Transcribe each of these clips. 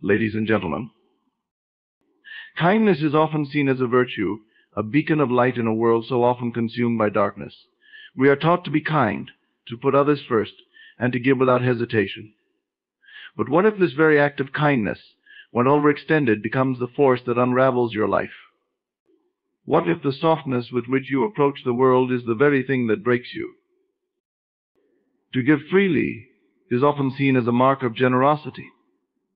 Ladies and gentlemen, kindness is often seen as a virtue, a beacon of light in a world so often consumed by darkness. We are taught to be kind, to put others first, and to give without hesitation. But what if this very act of kindness, when overextended, becomes the force that unravels your life? What if the softness with which you approach the world is the very thing that breaks you? To give freely is often seen as a mark of generosity,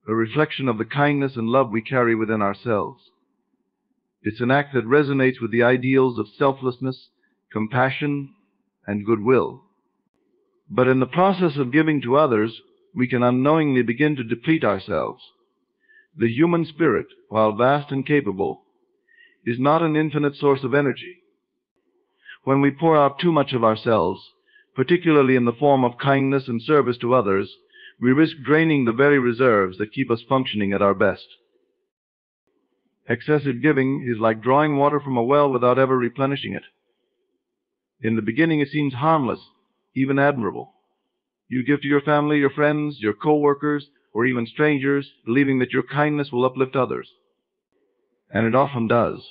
a reflection of the kindness and love we carry within ourselves. It's an act that resonates with the ideals of selflessness, compassion, and goodwill. But in the process of giving to others, we can unknowingly begin to deplete ourselves. The human spirit, while vast and capable, is not an infinite source of energy. When we pour out too much of ourselves, particularly in the form of kindness and service to others, we risk draining the very reserves that keep us functioning at our best. Excessive giving is like drawing water from a well without ever replenishing it. In the beginning it seems harmless, even admirable. You give to your family, your friends, your co-workers, or even strangers, believing that your kindness will uplift others. And it often does.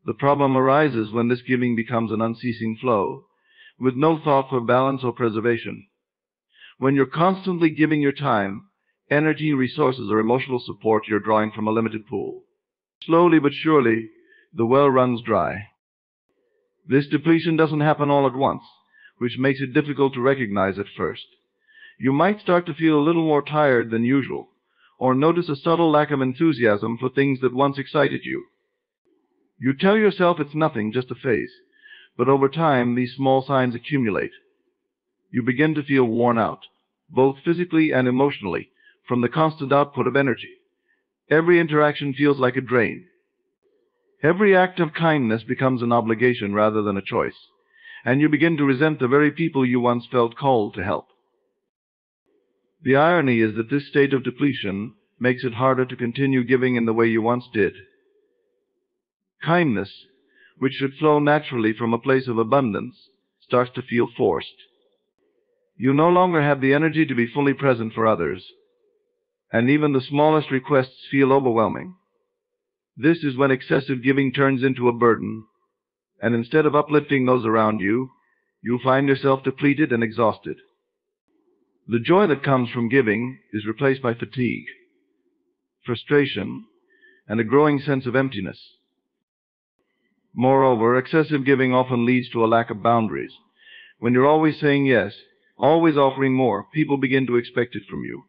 The problem arises when this giving becomes an unceasing flow, with no thought for balance or preservation. When you're constantly giving your time, energy, resources, or emotional support, you're drawing from a limited pool. Slowly but surely, the well runs dry. This depletion doesn't happen all at once, which makes it difficult to recognize at first. You might start to feel a little more tired than usual, or notice a subtle lack of enthusiasm for things that once excited you. You tell yourself it's nothing, just a phase, but over time these small signs accumulate. You begin to feel worn out, both physically and emotionally, from the constant output of energy. Every interaction feels like a drain. Every act of kindness becomes an obligation rather than a choice, and you begin to resent the very people you once felt called to help. The irony is that this state of depletion makes it harder to continue giving in the way you once did. Kindness, which should flow naturally from a place of abundance, starts to feel forced. You no longer have the energy to be fully present for others, and even the smallest requests feel overwhelming. This is when excessive giving turns into a burden, and instead of uplifting those around you, you'll find yourself depleted and exhausted. The joy that comes from giving is replaced by fatigue, frustration, and a growing sense of emptiness. Moreover, excessive giving often leads to a lack of boundaries. When you're always saying yes, always offering more, people begin to expect it from you.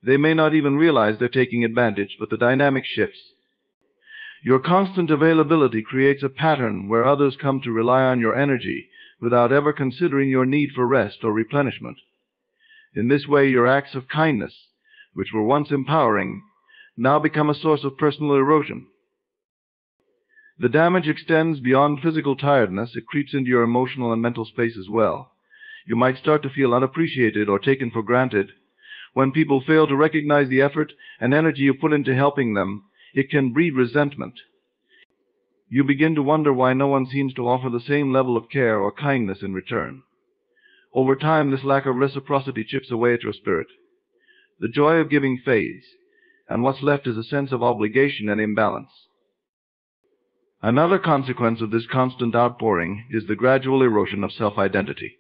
They may not even realize they're taking advantage, but the dynamic shifts. Your constant availability creates a pattern where others come to rely on your energy without ever considering your need for rest or replenishment. In this way, your acts of kindness, which were once empowering, now become a source of personal erosion. The damage extends beyond physical tiredness. It creeps into your emotional and mental space as well. You might start to feel unappreciated or taken for granted. When people fail to recognize the effort and energy you put into helping them, it can breed resentment. You begin to wonder why no one seems to offer the same level of care or kindness in return. Over time, this lack of reciprocity chips away at your spirit. The joy of giving fades, and what's left is a sense of obligation and imbalance. Another consequence of this constant outpouring is the gradual erosion of self-identity.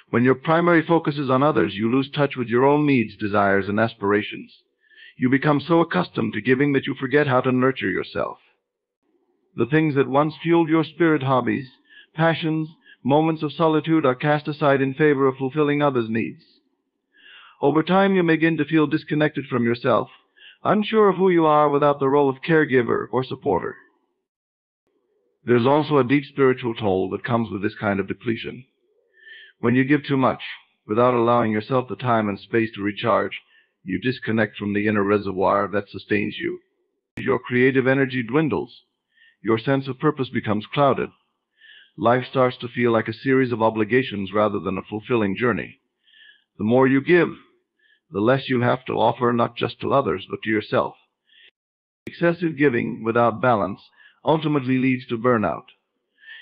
When your primary focus is on others, you lose touch with your own needs, desires, and aspirations. You become so accustomed to giving that you forget how to nurture yourself. The things that once fueled your spirit, hobbies, passions, moments of solitude, are cast aside in favor of fulfilling others' needs. Over time, you begin to feel disconnected from yourself, unsure of who you are without the role of caregiver or supporter. There's also a deep spiritual toll that comes with this kind of depletion. When you give too much, without allowing yourself the time and space to recharge, you disconnect from the inner reservoir that sustains you. Your creative energy dwindles. Your sense of purpose becomes clouded. Life starts to feel like a series of obligations rather than a fulfilling journey. The more you give, the less you'll have to offer, not just to others, but to yourself. Excessive giving without balance ultimately leads to burnout.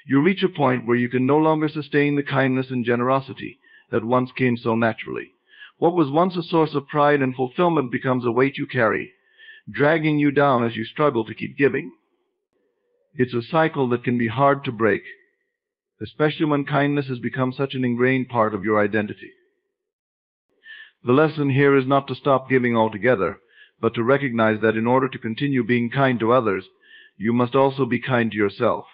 You reach a point where you can no longer sustain the kindness and generosity that once came so naturally. What was once a source of pride and fulfillment becomes a weight you carry, dragging you down as you struggle to keep giving. It's a cycle that can be hard to break, especially when kindness has become such an ingrained part of your identity. The lesson here is not to stop giving altogether, but to recognize that in order to continue being kind to others, you must also be kind to yourself.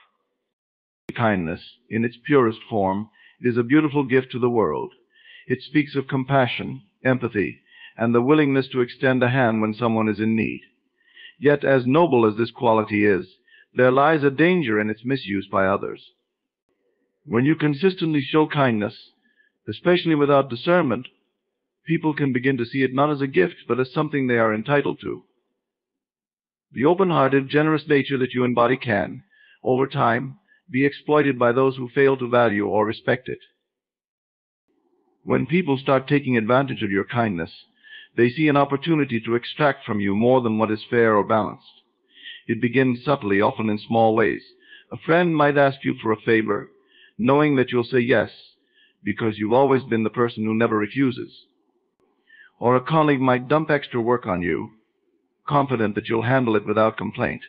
Kindness, in its purest form, is a beautiful gift to the world. It speaks of compassion, empathy, and the willingness to extend a hand when someone is in need. Yet, as noble as this quality is, there lies a danger in its misuse by others. When you consistently show kindness, especially without discernment, people can begin to see it not as a gift, but as something they are entitled to. The open-hearted, generous nature that you embody can, over time, be exploited by those who fail to value or respect it. When people start taking advantage of your kindness, they see an opportunity to extract from you more than what is fair or balanced. It begins subtly, often in small ways. A friend might ask you for a favor, knowing that you'll say yes, because you've always been the person who never refuses. Or a colleague might dump extra work on you, confident that you'll handle it without complaint.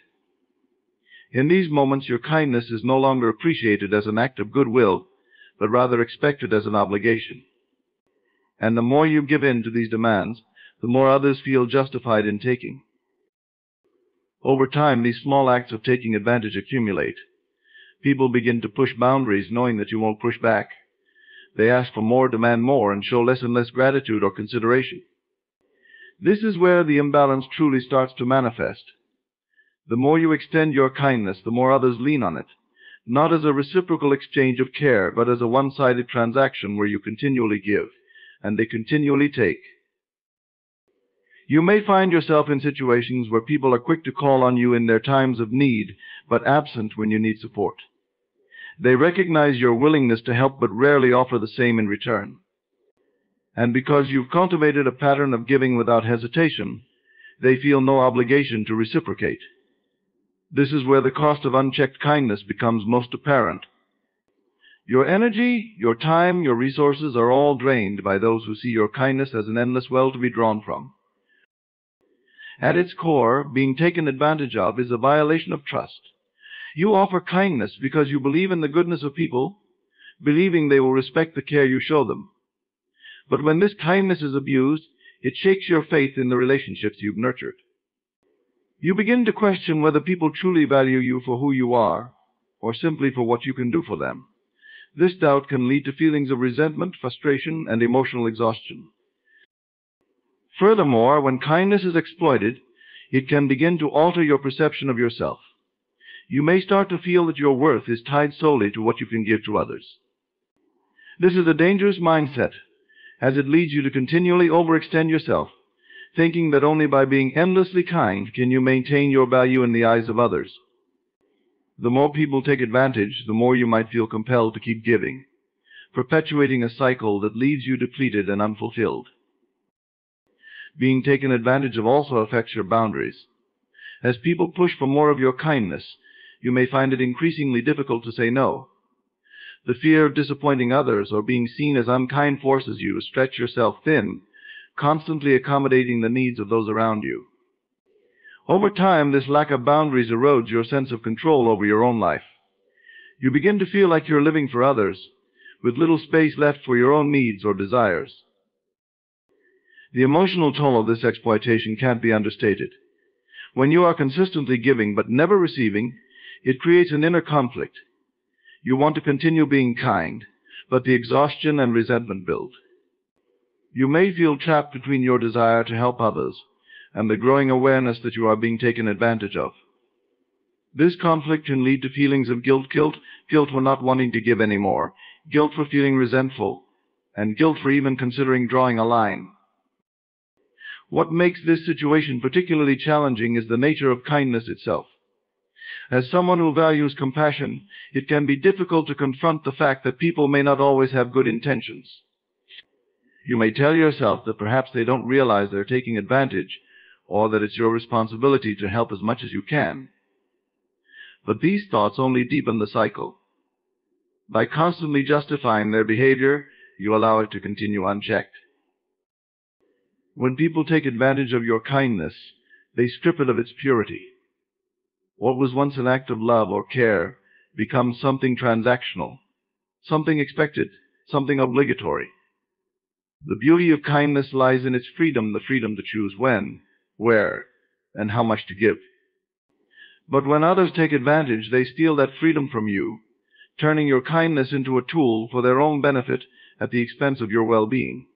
In these moments, your kindness is no longer appreciated as an act of goodwill, but rather expected as an obligation. And the more you give in to these demands, the more others feel justified in taking. Over time, these small acts of taking advantage accumulate. People begin to push boundaries knowing that you won't push back. They ask for more, demand more, and show less and less gratitude or consideration. This is where the imbalance truly starts to manifest. The more you extend your kindness, the more others lean on it, not as a reciprocal exchange of care, but as a one-sided transaction where you continually give, and they continually take. You may find yourself in situations where people are quick to call on you in their times of need, but absent when you need support. They recognize your willingness to help, but rarely offer the same in return. And because you've cultivated a pattern of giving without hesitation, they feel no obligation to reciprocate. This is where the cost of unchecked kindness becomes most apparent. Your energy, your time, your resources are all drained by those who see your kindness as an endless well to be drawn from. At its core, being taken advantage of is a violation of trust. You offer kindness because you believe in the goodness of people, believing they will respect the care you show them. But when this kindness is abused, it shakes your faith in the relationships you've nurtured. You begin to question whether people truly value you for who you are, or simply for what you can do for them. This doubt can lead to feelings of resentment, frustration, and emotional exhaustion. Furthermore, when kindness is exploited, it can begin to alter your perception of yourself. You may start to feel that your worth is tied solely to what you can give to others. This is a dangerous mindset, as it leads you to continually overextend yourself, thinking that only by being endlessly kind can you maintain your value in the eyes of others. The more people take advantage, the more you might feel compelled to keep giving, perpetuating a cycle that leaves you depleted and unfulfilled. Being taken advantage of also affects your boundaries. As people push for more of your kindness, you may find it increasingly difficult to say no. The fear of disappointing others or being seen as unkind forces you to stretch yourself thin, constantly accommodating the needs of those around you. Over time, this lack of boundaries erodes your sense of control over your own life. You begin to feel like you're living for others, with little space left for your own needs or desires. The emotional toll of this exploitation can't be understated. When you are consistently giving but never receiving, it creates an inner conflict. You want to continue being kind, but the exhaustion and resentment build. You may feel trapped between your desire to help others and the growing awareness that you are being taken advantage of. This conflict can lead to feelings of guilt for not wanting to give anymore, guilt for feeling resentful, and guilt for even considering drawing a line. What makes this situation particularly challenging is the nature of kindness itself. As someone who values compassion, it can be difficult to confront the fact that people may not always have good intentions. You may tell yourself that perhaps they don't realize they're taking advantage, or that it's your responsibility to help as much as you can. But these thoughts only deepen the cycle. By constantly justifying their behavior, you allow it to continue unchecked. When people take advantage of your kindness, they strip it of its purity. What was once an act of love or care becomes something transactional, something expected, something obligatory. The beauty of kindness lies in its freedom, the freedom to choose when, where, and how much to give. But when others take advantage, they steal that freedom from you, turning your kindness into a tool for their own benefit at the expense of your well-being.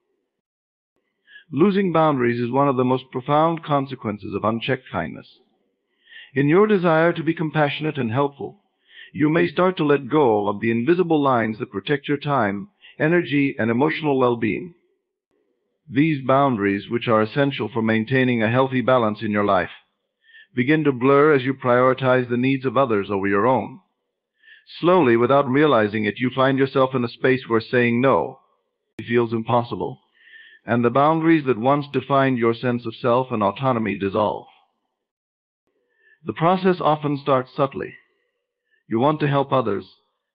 Losing boundaries is one of the most profound consequences of unchecked kindness. In your desire to be compassionate and helpful, you may start to let go of the invisible lines that protect your time, energy, and emotional well-being. These boundaries, which are essential for maintaining a healthy balance in your life, begin to blur as you prioritize the needs of others over your own. Slowly, without realizing it, you find yourself in a space where saying no feels impossible, and the boundaries that once defined your sense of self and autonomy dissolve. The process often starts subtly. You want to help others,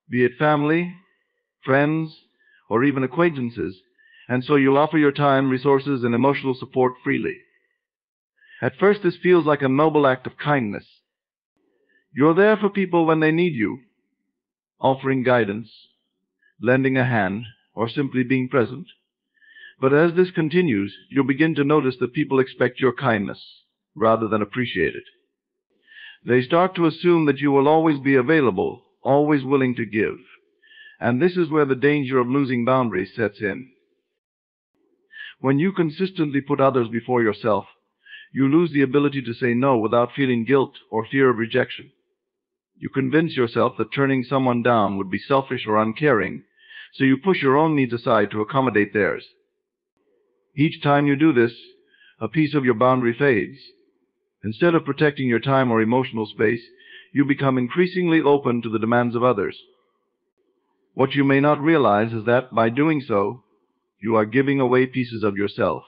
be it family, friends, or even acquaintances, and so you'll offer your time, resources, and emotional support freely. At first, this feels like a noble act of kindness. You're there for people when they need you, offering guidance, lending a hand, or simply being present. But as this continues, you'll begin to notice that people expect your kindness rather than appreciate it. They start to assume that you will always be available, always willing to give. And this is where the danger of losing boundaries sets in. When you consistently put others before yourself, you lose the ability to say no without feeling guilt or fear of rejection. You convince yourself that turning someone down would be selfish or uncaring, so you push your own needs aside to accommodate theirs. Each time you do this, a piece of your boundary fades. Instead of protecting your time or emotional space, you become increasingly open to the demands of others. What you may not realize is that by doing so, you are giving away pieces of yourself,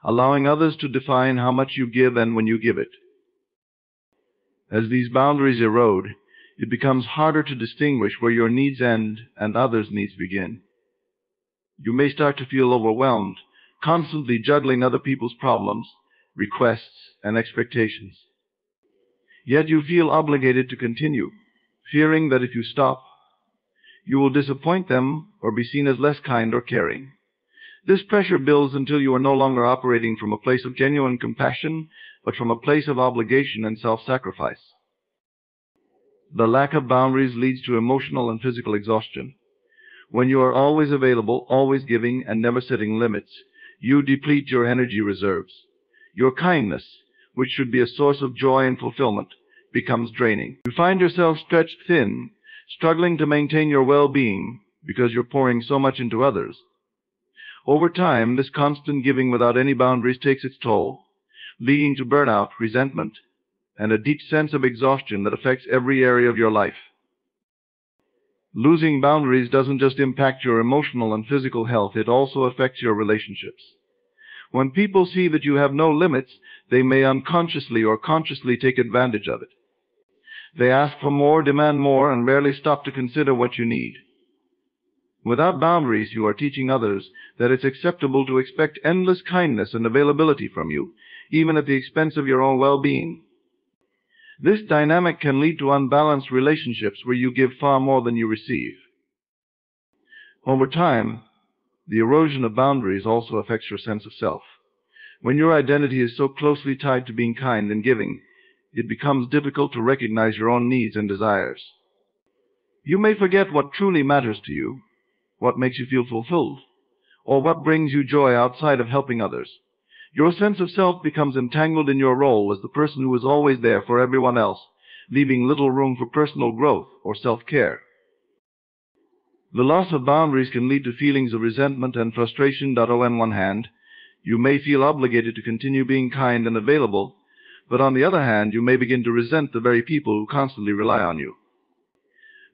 allowing others to define how much you give and when you give it. As these boundaries erode, it becomes harder to distinguish where your needs end and others' needs begin. You may start to feel overwhelmed, constantly juggling other people's problems, requests, and expectations. Yet you feel obligated to continue, fearing that if you stop, you will disappoint them or be seen as less kind or caring. This pressure builds until you are no longer operating from a place of genuine compassion, but from a place of obligation and self-sacrifice. The lack of boundaries leads to emotional and physical exhaustion. When you are always available, always giving, and never setting limits, you deplete your energy reserves. Your kindness, which should be a source of joy and fulfillment, becomes draining. You find yourself stretched thin, struggling to maintain your well-being because you're pouring so much into others. Over time, this constant giving without any boundaries takes its toll, leading to burnout, resentment, and a deep sense of exhaustion that affects every area of your life. Losing boundaries doesn't just impact your emotional and physical health, it also affects your relationships. When people see that you have no limits, they may unconsciously or consciously take advantage of it. They ask for more, demand more, and rarely stop to consider what you need. Without boundaries, you are teaching others that it's acceptable to expect endless kindness and availability from you, even at the expense of your own well-being. This dynamic can lead to unbalanced relationships where you give far more than you receive. Over time, the erosion of boundaries also affects your sense of self. When your identity is so closely tied to being kind and giving, it becomes difficult to recognize your own needs and desires. You may forget what truly matters to you, what makes you feel fulfilled, or what brings you joy outside of helping others. Your sense of self becomes entangled in your role as the person who is always there for everyone else, leaving little room for personal growth or self-care. The loss of boundaries can lead to feelings of resentment and frustration. On one hand, you may feel obligated to continue being kind and available, but on the other hand, you may begin to resent the very people who constantly rely on you.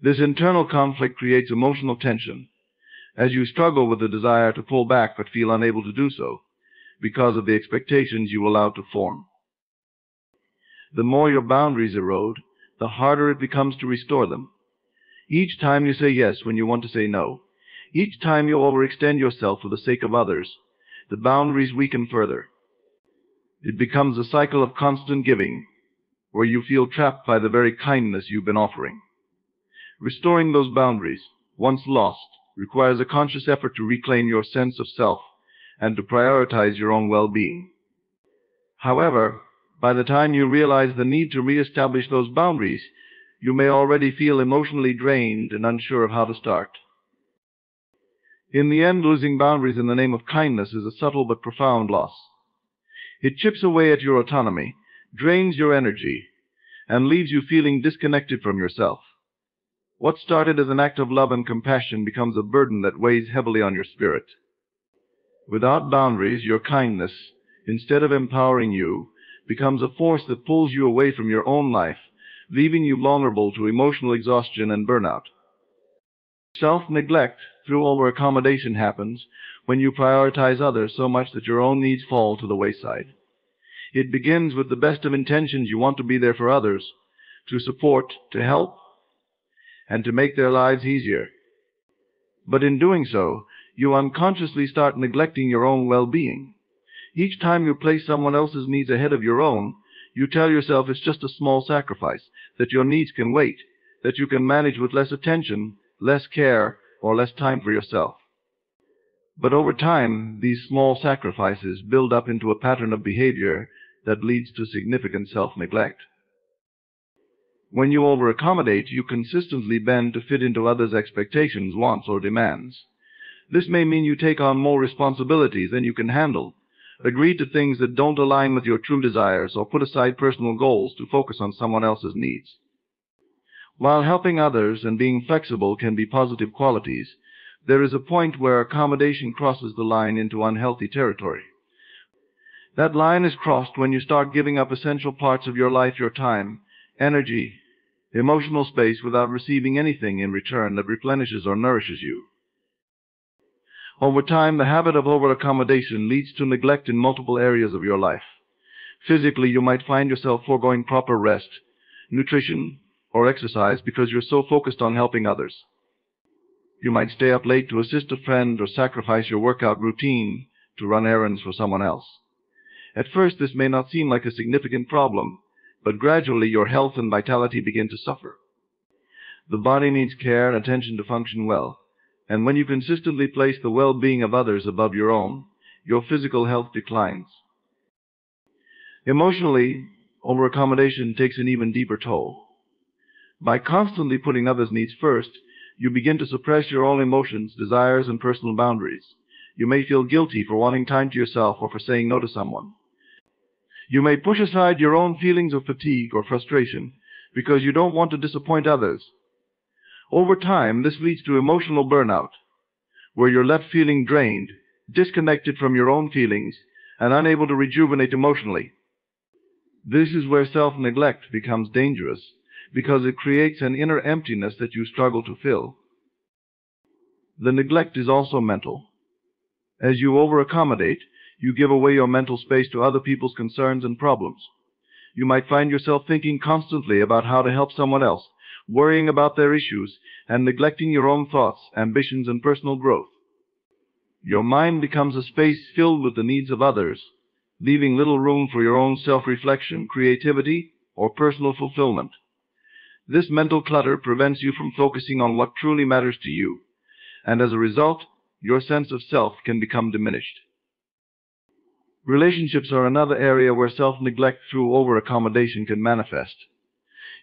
This internal conflict creates emotional tension, as you struggle with the desire to pull back but feel unable to do so, because of the expectations you allow to form. The more your boundaries erode, the harder it becomes to restore them. Each time you say yes when you want to say no, each time you overextend yourself for the sake of others, the boundaries weaken further. It becomes a cycle of constant giving, where you feel trapped by the very kindness you've been offering. Restoring those boundaries, once lost, requires a conscious effort to reclaim your sense of self and to prioritize your own well-being. However, by the time you realize the need to reestablish those boundaries, you may already feel emotionally drained and unsure of how to start. In the end, losing boundaries in the name of kindness is a subtle but profound loss. It chips away at your autonomy, drains your energy, and leaves you feeling disconnected from yourself. What started as an act of love and compassion becomes a burden that weighs heavily on your spirit. Without boundaries, your kindness, instead of empowering you, becomes a force that pulls you away from your own life, leaving you vulnerable to emotional exhaustion and burnout. Self-neglect through over-accommodation happens when you prioritize others so much that your own needs fall to the wayside. It begins with the best of intentions. You want to be there for others, to support, to help, and to make their lives easier. But in doing so, you unconsciously start neglecting your own well-being. Each time you place someone else's needs ahead of your own, you tell yourself it's just a small sacrifice, that your needs can wait, that you can manage with less attention, less care, or less time for yourself. But over time, these small sacrifices build up into a pattern of behavior that leads to significant self-neglect. When you over-accommodate, you consistently bend to fit into others' expectations, wants, or demands. This may mean you take on more responsibilities than you can handle, agree to things that don't align with your true desires, or put aside personal goals to focus on someone else's needs. While helping others and being flexible can be positive qualities, there is a point where accommodation crosses the line into unhealthy territory. That line is crossed when you start giving up essential parts of your life, your time, energy, emotional space without receiving anything in return that replenishes or nourishes you. Over time, the habit of over-accommodation leads to neglect in multiple areas of your life. Physically, you might find yourself foregoing proper rest, nutrition, or exercise because you're so focused on helping others. You might stay up late to assist a friend or sacrifice your workout routine to run errands for someone else. At first, this may not seem like a significant problem, but gradually your health and vitality begin to suffer. The body needs care and attention to function well, and when you consistently place the well-being of others above your own, your physical health declines. Emotionally, over-accommodation takes an even deeper toll. By constantly putting others' needs first, you begin to suppress your own emotions, desires, and personal boundaries. You may feel guilty for wanting time to yourself or for saying no to someone. You may push aside your own feelings of fatigue or frustration because you don't want to disappoint others. Over time, this leads to emotional burnout, where you're left feeling drained, disconnected from your own feelings, and unable to rejuvenate emotionally. This is where self-neglect becomes dangerous, because it creates an inner emptiness that you struggle to fill. The neglect is also mental. As you over-accommodate, you give away your mental space to other people's concerns and problems. You might find yourself thinking constantly about how to help someone else, worrying about their issues, and neglecting your own thoughts, ambitions, and personal growth. Your mind becomes a space filled with the needs of others, leaving little room for your own self-reflection, creativity, or personal fulfillment. This mental clutter prevents you from focusing on what truly matters to you, and as a result, your sense of self can become diminished. Relationships are another area where self-neglect through over-accommodation can manifest.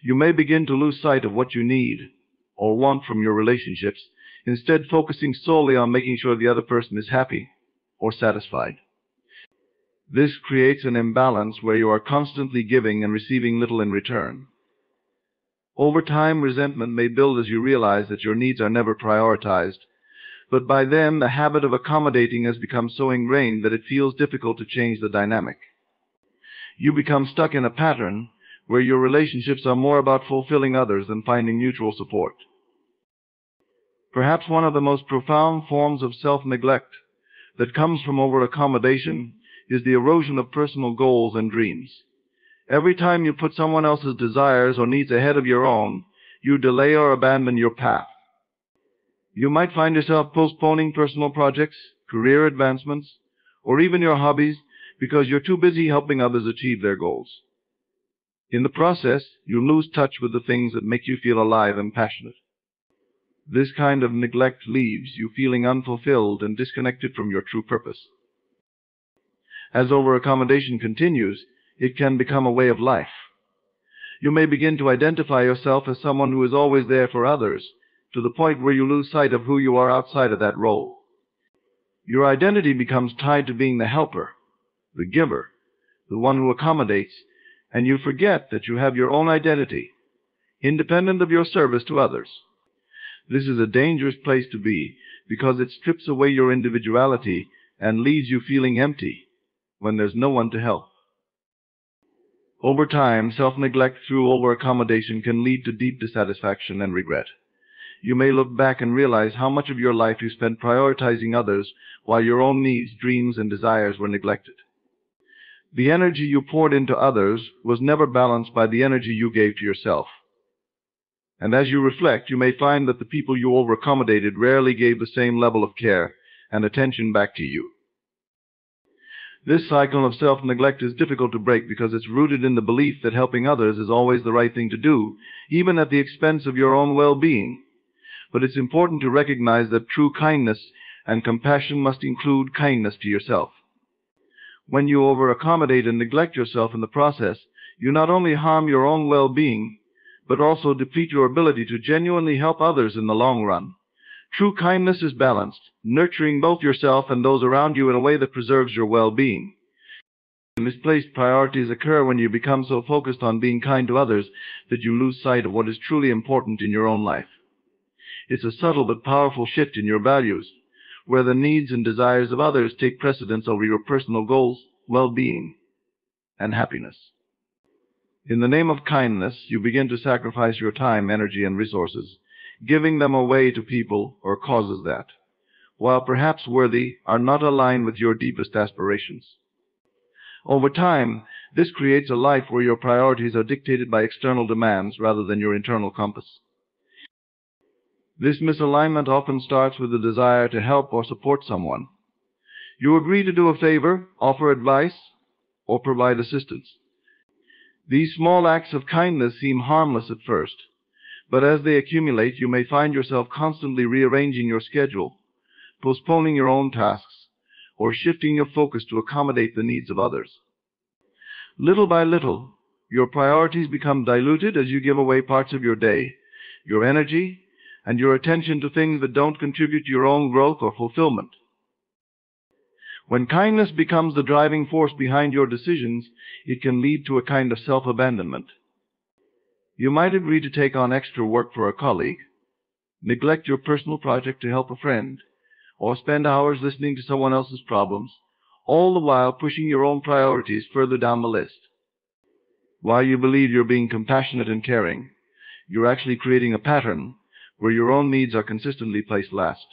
You may begin to lose sight of what you need or want from your relationships, instead focusing solely on making sure the other person is happy or satisfied. This creates an imbalance where you are constantly giving and receiving little in return. Over time, resentment may build as you realize that your needs are never prioritized, but by then the habit of accommodating has become so ingrained that it feels difficult to change the dynamic. You become stuck in a pattern where your relationships are more about fulfilling others than finding mutual support. Perhaps one of the most profound forms of self-neglect that comes from over-accommodation is the erosion of personal goals and dreams. Every time you put someone else's desires or needs ahead of your own, you delay or abandon your path. You might find yourself postponing personal projects, career advancements, or even your hobbies, because you're too busy helping others achieve their goals. In the process, you lose touch with the things that make you feel alive and passionate. This kind of neglect leaves you feeling unfulfilled and disconnected from your true purpose. As over-accommodation continues, it can become a way of life. You may begin to identify yourself as someone who is always there for others, to the point where you lose sight of who you are outside of that role. Your identity becomes tied to being the helper, the giver, the one who accommodates, and you forget that you have your own identity, independent of your service to others. This is a dangerous place to be, because it strips away your individuality and leaves you feeling empty when there's no one to help. Over time, self-neglect through over-accommodation can lead to deep dissatisfaction and regret. You may look back and realize how much of your life you spent prioritizing others while your own needs, dreams, and desires were neglected. The energy you poured into others was never balanced by the energy you gave to yourself. And as you reflect, you may find that the people you over-accommodated rarely gave the same level of care and attention back to you. This cycle of self-neglect is difficult to break because it's rooted in the belief that helping others is always the right thing to do, even at the expense of your own well-being. But it's important to recognize that true kindness and compassion must include kindness to yourself. When you over-accommodate and neglect yourself in the process, you not only harm your own well-being, but also deplete your ability to genuinely help others in the long run. True kindness is balanced, nurturing both yourself and those around you in a way that preserves your well-being. Misplaced priorities occur when you become so focused on being kind to others that you lose sight of what is truly important in your own life. It's a subtle but powerful shift in your values, where the needs and desires of others take precedence over your personal goals, well-being, and happiness. In the name of kindness, you begin to sacrifice your time, energy, and resources, giving them away to people or causes that, while perhaps worthy, are not aligned with your deepest aspirations. Over time, this creates a life where your priorities are dictated by external demands rather than your internal compass. This misalignment often starts with the desire to help or support someone. You agree to do a favor, offer advice, or provide assistance. These small acts of kindness seem harmless at first, but as they accumulate, you may find yourself constantly rearranging your schedule, postponing your own tasks, or shifting your focus to accommodate the needs of others. Little by little, your priorities become diluted as you give away parts of your day, your energy, and your attention to things that don't contribute to your own growth or fulfillment. When kindness becomes the driving force behind your decisions, it can lead to a kind of self-abandonment. You might agree to take on extra work for a colleague, neglect your personal project to help a friend, or spend hours listening to someone else's problems, all the while pushing your own priorities further down the list. While you believe you're being compassionate and caring, you're actually creating a pattern where your own needs are consistently placed last.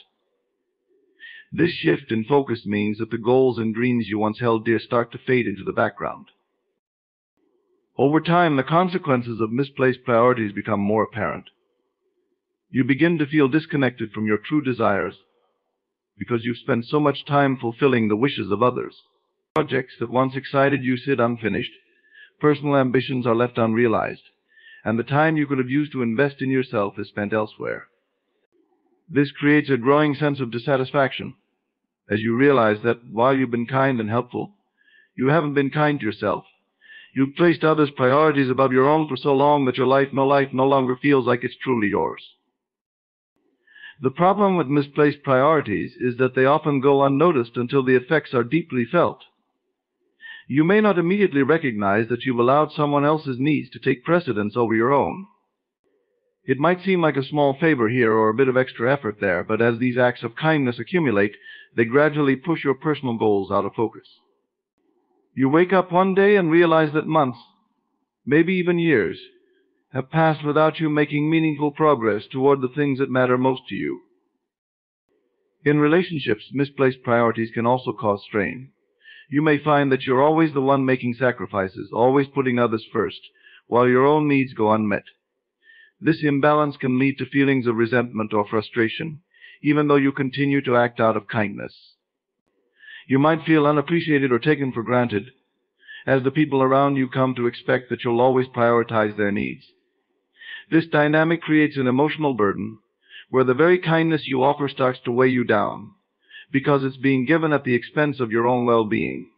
This shift in focus means that the goals and dreams you once held dear start to fade into the background. Over time, the consequences of misplaced priorities become more apparent. You begin to feel disconnected from your true desires because you've spent so much time fulfilling the wishes of others. Projects that once excited you sit unfinished, personal ambitions are left unrealized, and the time you could have used to invest in yourself is spent elsewhere. This creates a growing sense of dissatisfaction, as you realize that while you've been kind and helpful, you haven't been kind to yourself. You've placed others' priorities above your own for so long that your life no longer feels like it's truly yours. The problem with misplaced priorities is that they often go unnoticed until the effects are deeply felt. You may not immediately recognize that you've allowed someone else's needs to take precedence over your own. It might seem like a small favor here or a bit of extra effort there, but as these acts of kindness accumulate, they gradually push your personal goals out of focus. You wake up one day and realize that months, maybe even years, have passed without you making meaningful progress toward the things that matter most to you. In relationships, misplaced priorities can also cause strain. You may find that you're always the one making sacrifices, always putting others first, while your own needs go unmet. This imbalance can lead to feelings of resentment or frustration, even though you continue to act out of kindness. You might feel unappreciated or taken for granted, as the people around you come to expect that you'll always prioritize their needs. This dynamic creates an emotional burden, where the very kindness you offer starts to weigh you down, because it's being given at the expense of your own well-being.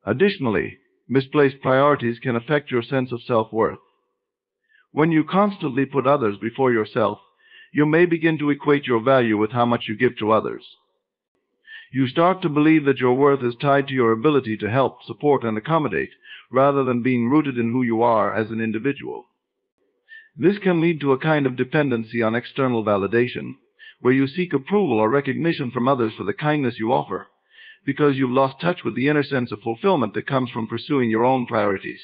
Additionally, misplaced priorities can affect your sense of self-worth. When you constantly put others before yourself, you may begin to equate your value with how much you give to others. You start to believe that your worth is tied to your ability to help, support, and accommodate, rather than being rooted in who you are as an individual. This can lead to a kind of dependency on external validation, where you seek approval or recognition from others for the kindness you offer, because you've lost touch with the inner sense of fulfillment that comes from pursuing your own priorities.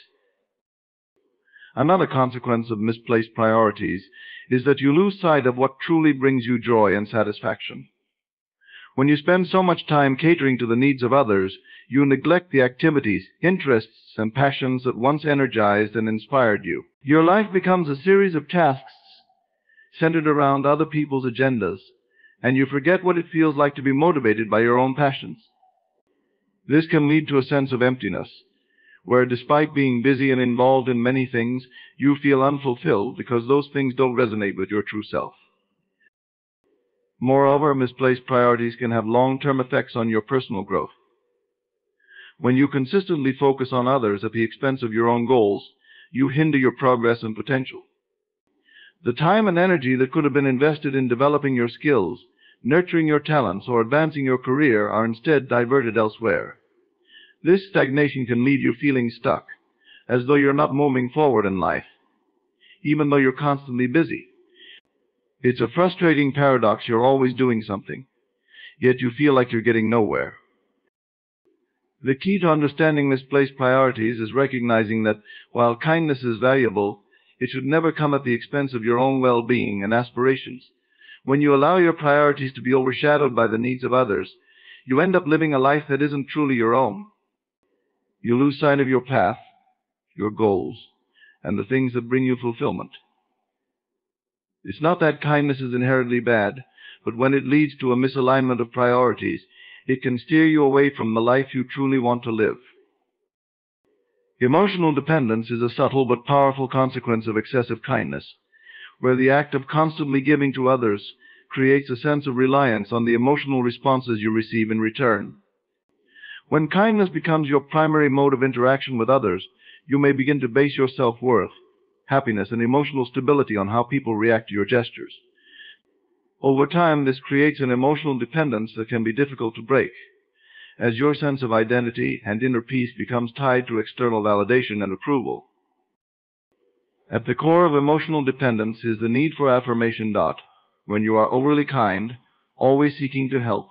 Another consequence of misplaced priorities is that you lose sight of what truly brings you joy and satisfaction. When you spend so much time catering to the needs of others, you neglect the activities, interests, and passions that once energized and inspired you. Your life becomes a series of tasks centered around other people's agendas, and you forget what it feels like to be motivated by your own passions. This can lead to a sense of emptiness, where despite being busy and involved in many things, you feel unfulfilled because those things don't resonate with your true self. Moreover, misplaced priorities can have long-term effects on your personal growth. When you consistently focus on others at the expense of your own goals, you hinder your progress and potential. The time and energy that could have been invested in developing your skills, nurturing your talents, or advancing your career are instead diverted elsewhere. This stagnation can leave you feeling stuck, as though you're not moving forward in life, even though you're constantly busy. It's a frustrating paradox. You're always doing something, yet you feel like you're getting nowhere. The key to understanding misplaced priorities is recognizing that while kindness is valuable, it should never come at the expense of your own well-being and aspirations. When you allow your priorities to be overshadowed by the needs of others, you end up living a life that isn't truly your own. You lose sight of your path, your goals, and the things that bring you fulfillment. It's not that kindness is inherently bad, but when it leads to a misalignment of priorities, it can steer you away from the life you truly want to live. Emotional dependence is a subtle but powerful consequence of excessive kindness, where the act of constantly giving to others creates a sense of reliance on the emotional responses you receive in return. When kindness becomes your primary mode of interaction with others, you may begin to base your self-worth, happiness, and emotional stability on how people react to your gestures. Over time, this creates an emotional dependence that can be difficult to break, as your sense of identity and inner peace becomes tied to external validation and approval. At the core of emotional dependence is the need for affirmation. When you are overly kind, always seeking to help,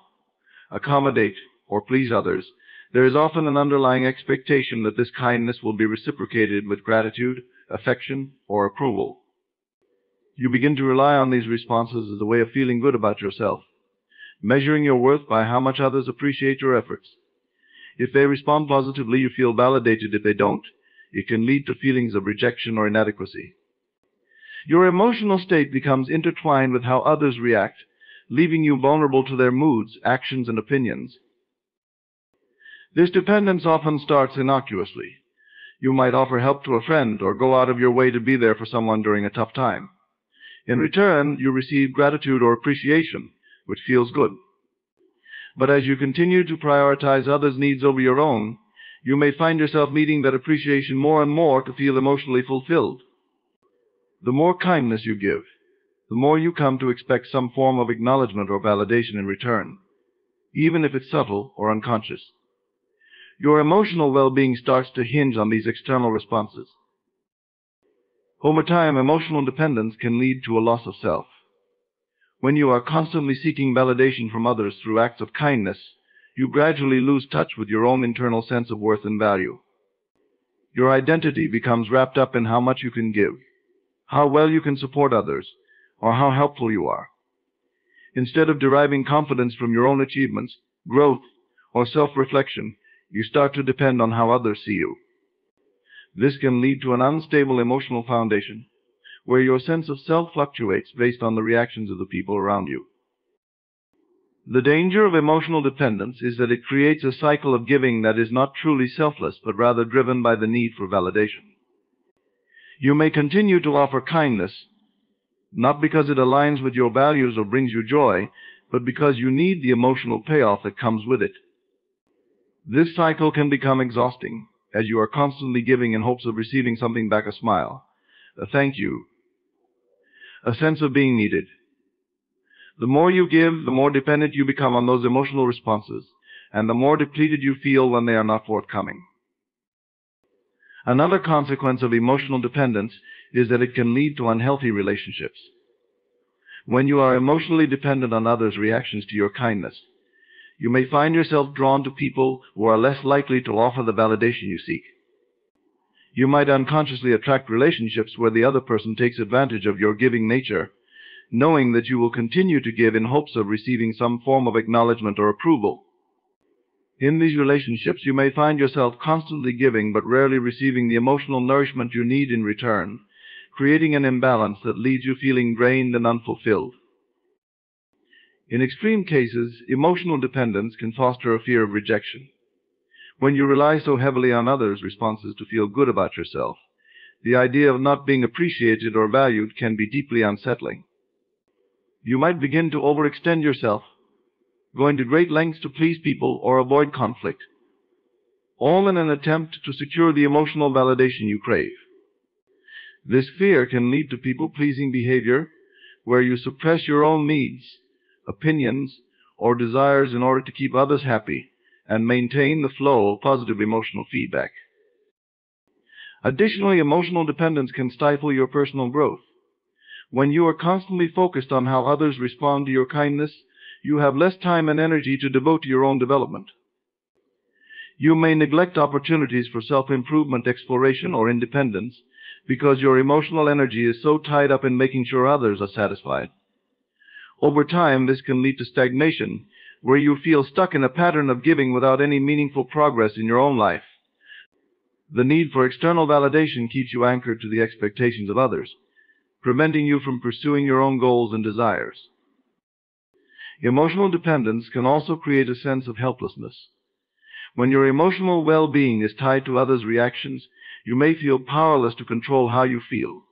accommodate, or please others, there is often an underlying expectation that this kindness will be reciprocated with gratitude, affection, or approval. You begin to rely on these responses as a way of feeling good about yourself, measuring your worth by how much others appreciate your efforts. If they respond positively, you feel validated. If they don't, it can lead to feelings of rejection or inadequacy. Your emotional state becomes intertwined with how others react, leaving you vulnerable to their moods, actions, and opinions. This dependence often starts innocuously. You might offer help to a friend or go out of your way to be there for someone during a tough time. In return, you receive gratitude or appreciation, which feels good. But as you continue to prioritize others' needs over your own, you may find yourself needing that appreciation more and more to feel emotionally fulfilled. The more kindness you give, the more you come to expect some form of acknowledgement or validation in return, even if it's subtle or unconscious. Your emotional well-being starts to hinge on these external responses. Over time, emotional dependence can lead to a loss of self. When you are constantly seeking validation from others through acts of kindness, you gradually lose touch with your own internal sense of worth and value. Your identity becomes wrapped up in how much you can give, how well you can support others, or how helpful you are. Instead of deriving confidence from your own achievements, growth, or self-reflection, you start to depend on how others see you. This can lead to an unstable emotional foundation, where your sense of self fluctuates based on the reactions of the people around you. The danger of emotional dependence is that it creates a cycle of giving that is not truly selfless, but rather driven by the need for validation. You may continue to offer kindness, not because it aligns with your values or brings you joy, but because you need the emotional payoff that comes with it. This cycle can become exhausting, as you are constantly giving in hopes of receiving something back: a smile, a thank you, a sense of being needed. The more you give, the more dependent you become on those emotional responses, and the more depleted you feel when they are not forthcoming. Another consequence of emotional dependence is that it can lead to unhealthy relationships. When you are emotionally dependent on others' reactions to your kindness, you may find yourself drawn to people who are less likely to offer the validation you seek. You might unconsciously attract relationships where the other person takes advantage of your giving nature, knowing that you will continue to give in hopes of receiving some form of acknowledgement or approval. In these relationships, you may find yourself constantly giving but rarely receiving the emotional nourishment you need in return, creating an imbalance that leaves you feeling drained and unfulfilled. In extreme cases, emotional dependence can foster a fear of rejection. When you rely so heavily on others' responses to feel good about yourself, the idea of not being appreciated or valued can be deeply unsettling. You might begin to overextend yourself, going to great lengths to please people or avoid conflict, all in an attempt to secure the emotional validation you crave. This fear can lead to people-pleasing behavior, where you suppress your own needs, opinions, or desires in order to keep others happy and maintain the flow of positive emotional feedback. Additionally, emotional dependence can stifle your personal growth. When you are constantly focused on how others respond to your kindness, you have less time and energy to devote to your own development. You may neglect opportunities for self-improvement, exploration, or independence because your emotional energy is so tied up in making sure others are satisfied. Over time, this can lead to stagnation, where you feel stuck in a pattern of giving without any meaningful progress in your own life. The need for external validation keeps you anchored to the expectations of others, preventing you from pursuing your own goals and desires. Emotional dependence can also create a sense of helplessness. When your emotional well-being is tied to others' reactions, you may feel powerless to control how you feel.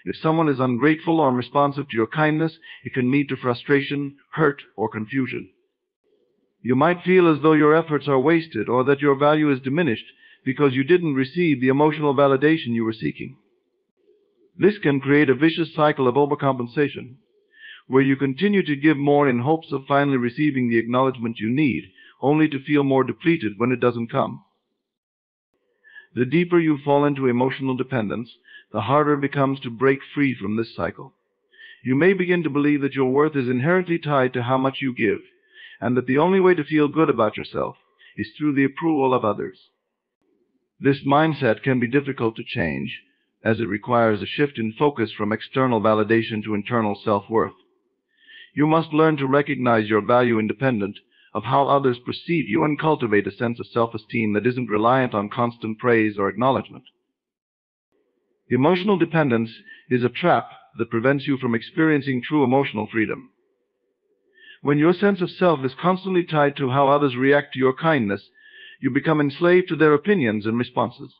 If someone is ungrateful or unresponsive to your kindness, it can lead to frustration, hurt, or confusion. You might feel as though your efforts are wasted or that your value is diminished because you didn't receive the emotional validation you were seeking. This can create a vicious cycle of overcompensation, where you continue to give more in hopes of finally receiving the acknowledgement you need, only to feel more depleted when it doesn't come. The deeper you fall into emotional dependence, the harder it becomes to break free from this cycle. You may begin to believe that your worth is inherently tied to how much you give, and that the only way to feel good about yourself is through the approval of others. This mindset can be difficult to change, as it requires a shift in focus from external validation to internal self-worth. You must learn to recognize your value independent of how others perceive you and cultivate a sense of self-esteem that isn't reliant on constant praise or acknowledgement. Emotional dependence is a trap that prevents you from experiencing true emotional freedom. When your sense of self is constantly tied to how others react to your kindness, you become enslaved to their opinions and responses.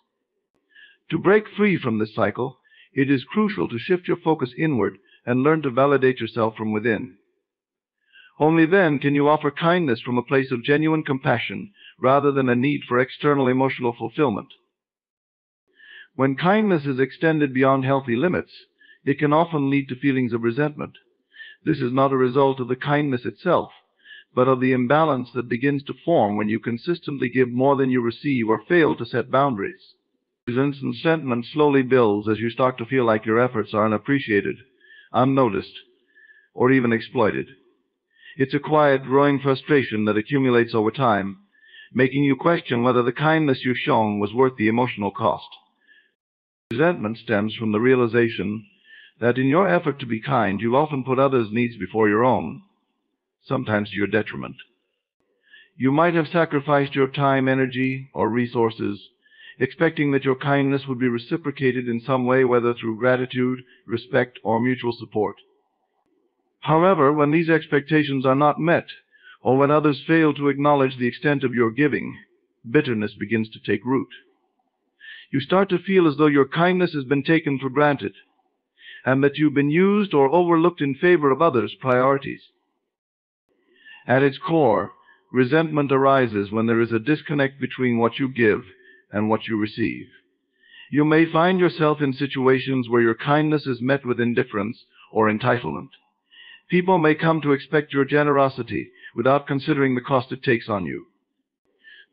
To break free from this cycle, it is crucial to shift your focus inward and learn to validate yourself from within. Only then can you offer kindness from a place of genuine compassion rather than a need for external emotional fulfillment. When kindness is extended beyond healthy limits, it can often lead to feelings of resentment. This is not a result of the kindness itself, but of the imbalance that begins to form when you consistently give more than you receive or fail to set boundaries. Resentment slowly builds as you start to feel like your efforts are unappreciated, unnoticed, or even exploited. It's a quiet, growing frustration that accumulates over time, making you question whether the kindness you've shown was worth the emotional cost. Resentment stems from the realization that in your effort to be kind, you often put others' needs before your own, sometimes to your detriment. You might have sacrificed your time, energy, or resources, expecting that your kindness would be reciprocated in some way, whether through gratitude, respect, or mutual support. However, when these expectations are not met, or when others fail to acknowledge the extent of your giving, bitterness begins to take root. You start to feel as though your kindness has been taken for granted, and that you've been used or overlooked in favor of others' priorities. At its core, resentment arises when there is a disconnect between what you give and what you receive. You may find yourself in situations where your kindness is met with indifference or entitlement. People may come to expect your generosity without considering the cost it takes on you.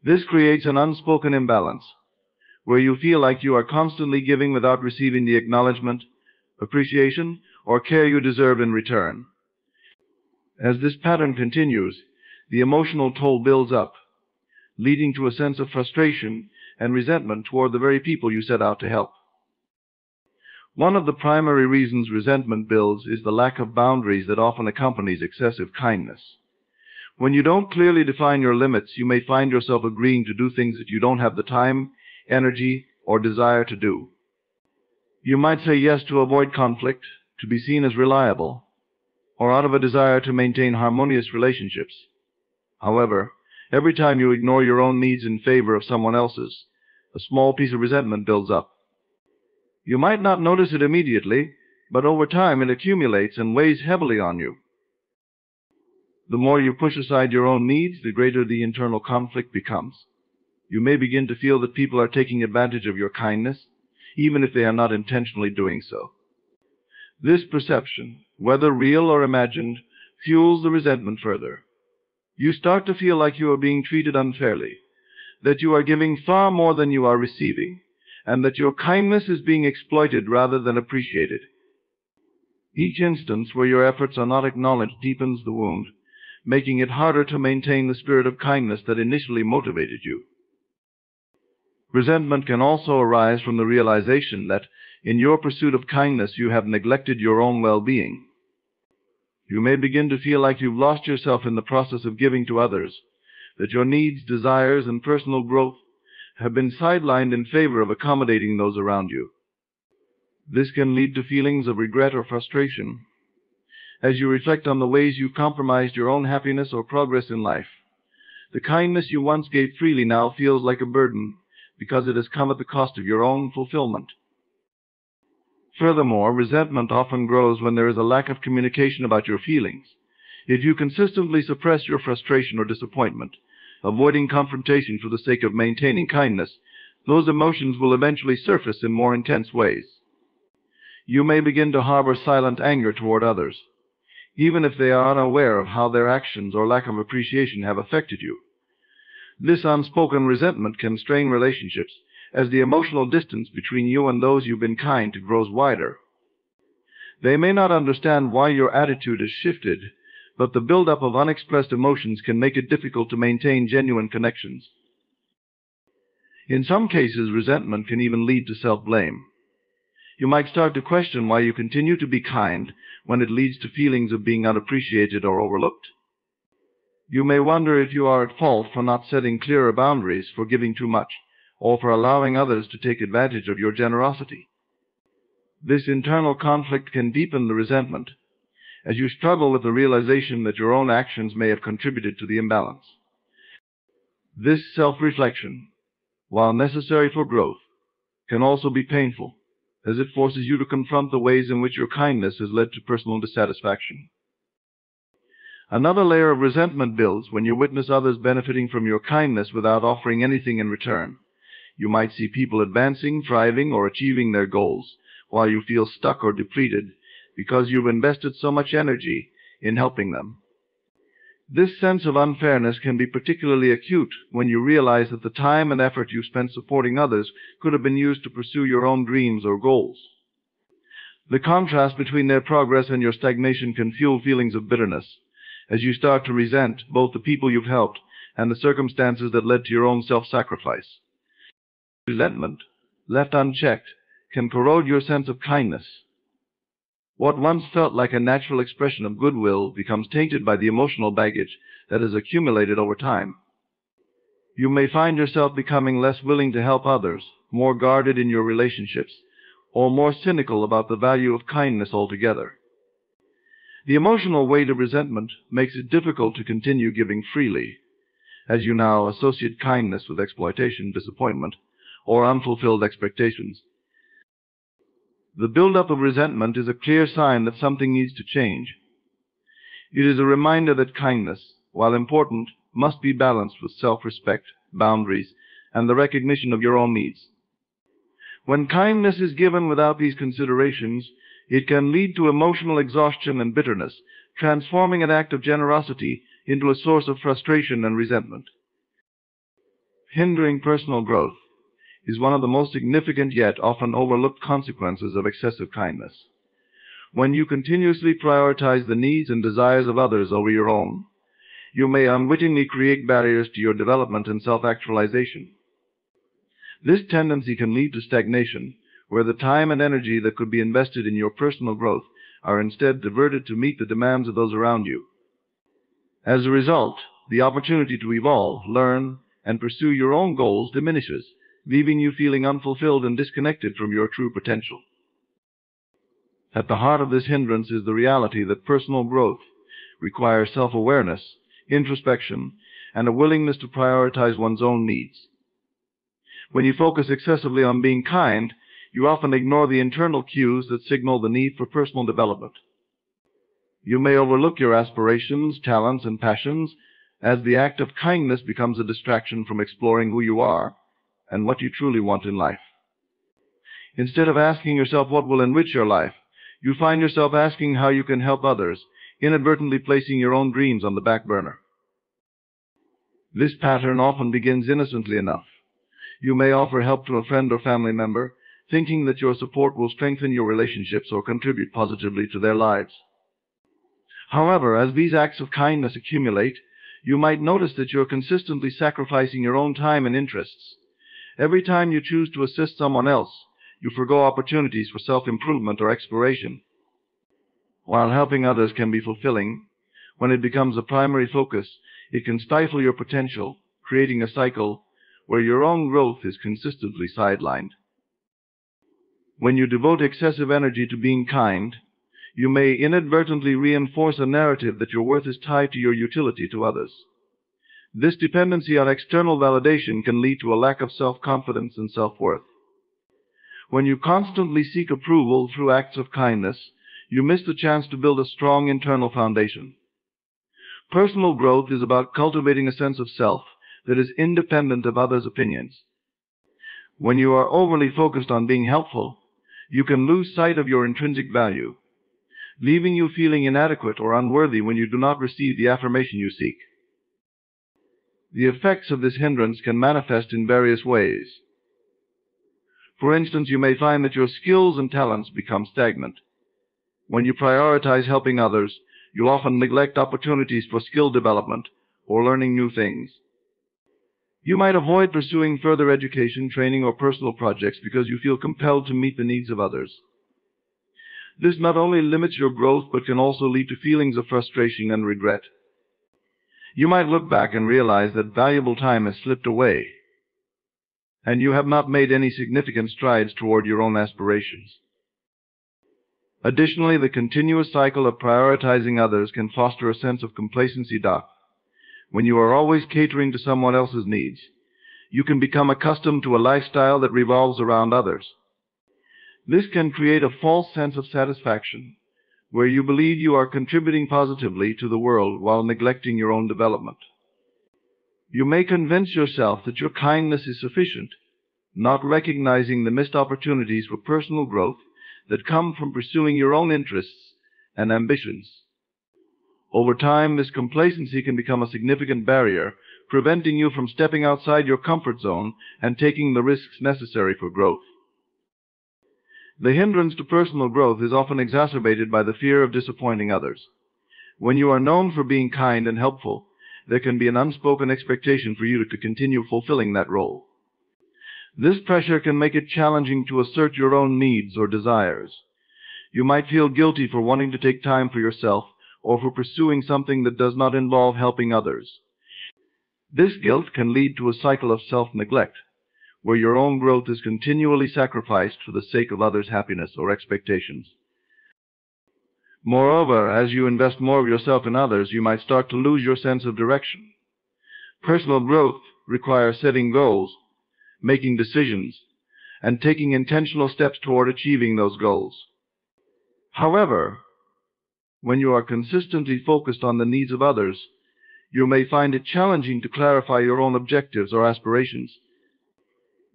This creates an unspoken imbalance, where you feel like you are constantly giving without receiving the acknowledgement, appreciation, or care you deserve in return. As this pattern continues, the emotional toll builds up, leading to a sense of frustration and resentment toward the very people you set out to help. One of the primary reasons resentment builds is the lack of boundaries that often accompanies excessive kindness. When you don't clearly define your limits, you may find yourself agreeing to do things that you don't have the time, energy, or desire to do. You might say yes to avoid conflict, to be seen as reliable, or out of a desire to maintain harmonious relationships. However, every time you ignore your own needs in favor of someone else's, a small piece of resentment builds up. You might not notice it immediately, but over time it accumulates and weighs heavily on you. The more you push aside your own needs, the greater the internal conflict becomes. You may begin to feel that people are taking advantage of your kindness, even if they are not intentionally doing so. This perception, whether real or imagined, fuels the resentment further. You start to feel like you are being treated unfairly, that you are giving far more than you are receiving, and that your kindness is being exploited rather than appreciated. Each instance where your efforts are not acknowledged deepens the wound, making it harder to maintain the spirit of kindness that initially motivated you. Resentment can also arise from the realization that, in your pursuit of kindness, you have neglected your own well-being. You may begin to feel like you've lost yourself in the process of giving to others, that your needs, desires, and personal growth have been sidelined in favor of accommodating those around you. This can lead to feelings of regret or frustration as you reflect on the ways you compromised your own happiness or progress in life. The kindness you once gave freely now feels like a burden because it has come at the cost of your own fulfillment. Furthermore, resentment often grows when there is a lack of communication about your feelings. If you consistently suppress your frustration or disappointment, avoiding confrontation for the sake of maintaining kindness, those emotions will eventually surface in more intense ways. You may begin to harbor silent anger toward others, even if they are unaware of how their actions or lack of appreciation have affected you. This unspoken resentment can strain relationships, as the emotional distance between you and those you've been kind to grows wider. They may not understand why your attitude has shifted, but the buildup of unexpressed emotions can make it difficult to maintain genuine connections. In some cases, resentment can even lead to self-blame. You might start to question why you continue to be kind when it leads to feelings of being unappreciated or overlooked. You may wonder if you are at fault for not setting clearer boundaries, for giving too much, or for allowing others to take advantage of your generosity. This internal conflict can deepen the resentment, as you struggle with the realization that your own actions may have contributed to the imbalance. This self-reflection, while necessary for growth, can also be painful, as it forces you to confront the ways in which your kindness has led to personal dissatisfaction. Another layer of resentment builds when you witness others benefiting from your kindness without offering anything in return. You might see people advancing, thriving, or achieving their goals, while you feel stuck or depleted because you've invested so much energy in helping them. This sense of unfairness can be particularly acute when you realize that the time and effort you spent supporting others could have been used to pursue your own dreams or goals. The contrast between their progress and your stagnation can fuel feelings of bitterness, as you start to resent both the people you've helped and the circumstances that led to your own self-sacrifice. Resentment, left unchecked, can corrode your sense of kindness. What once felt like a natural expression of goodwill becomes tainted by the emotional baggage that has accumulated over time. You may find yourself becoming less willing to help others, more guarded in your relationships, or more cynical about the value of kindness altogether. The emotional weight of resentment makes it difficult to continue giving freely, as you now associate kindness with exploitation, disappointment, or unfulfilled expectations. The buildup of resentment is a clear sign that something needs to change. It is a reminder that kindness, while important, must be balanced with self-respect, boundaries, and the recognition of your own needs. When kindness is given without these considerations, it can lead to emotional exhaustion and bitterness, transforming an act of generosity into a source of frustration and resentment. Hindering personal growth is one of the most significant yet often overlooked consequences of excessive kindness. When you continuously prioritize the needs and desires of others over your own, you may unwittingly create barriers to your development and self-actualization. This tendency can lead to stagnation, where the time and energy that could be invested in your personal growth are instead diverted to meet the demands of those around you. As a result, the opportunity to evolve, learn, and pursue your own goals diminishes, leaving you feeling unfulfilled and disconnected from your true potential. At the heart of this hindrance is the reality that personal growth requires self-awareness, introspection, and a willingness to prioritize one's own needs. When you focus excessively on being kind, you often ignore the internal cues that signal the need for personal development. You may overlook your aspirations, talents, and passions as the act of kindness becomes a distraction from exploring who you are and what you truly want in life. Instead of asking yourself what will enrich your life, you find yourself asking how you can help others, inadvertently placing your own dreams on the back burner. This pattern often begins innocently enough. You may offer help to a friend or family member, thinking that your support will strengthen your relationships or contribute positively to their lives. However, as these acts of kindness accumulate, you might notice that you're consistently sacrificing your own time and interests. Every time you choose to assist someone else, you forgo opportunities for self-improvement or exploration. While helping others can be fulfilling, when it becomes a primary focus, it can stifle your potential, creating a cycle where your own growth is consistently sidelined. When you devote excessive energy to being kind, you may inadvertently reinforce a narrative that your worth is tied to your utility to others. This dependency on external validation can lead to a lack of self-confidence and self-worth. When you constantly seek approval through acts of kindness, you miss the chance to build a strong internal foundation. Personal growth is about cultivating a sense of self that is independent of others' opinions. When you are overly focused on being helpful, you can lose sight of your intrinsic value, leaving you feeling inadequate or unworthy when you do not receive the affirmation you seek. The effects of this hindrance can manifest in various ways. For instance, you may find that your skills and talents become stagnant. When you prioritize helping others, you'll often neglect opportunities for skill development or learning new things. You might avoid pursuing further education, training, or personal projects because you feel compelled to meet the needs of others. This not only limits your growth, but can also lead to feelings of frustration and regret. You might look back and realize that valuable time has slipped away, and you have not made any significant strides toward your own aspirations. Additionally, the continuous cycle of prioritizing others can foster a sense of complacency. When you are always catering to someone else's needs, you can become accustomed to a lifestyle that revolves around others. This can create a false sense of satisfaction, where you believe you are contributing positively to the world while neglecting your own development. You may convince yourself that your kindness is sufficient, not recognizing the missed opportunities for personal growth that come from pursuing your own interests and ambitions. Over time, this complacency can become a significant barrier, preventing you from stepping outside your comfort zone and taking the risks necessary for growth. The hindrance to personal growth is often exacerbated by the fear of disappointing others. When you are known for being kind and helpful, there can be an unspoken expectation for you to continue fulfilling that role. This pressure can make it challenging to assert your own needs or desires. You might feel guilty for wanting to take time for yourself or for pursuing something that does not involve helping others. This guilt can lead to a cycle of self-neglect, where your own growth is continually sacrificed for the sake of others' happiness or expectations. Moreover, as you invest more of yourself in others, you might start to lose your sense of direction. Personal growth requires setting goals, making decisions, and taking intentional steps toward achieving those goals. However, when you are consistently focused on the needs of others, you may find it challenging to clarify your own objectives or aspirations.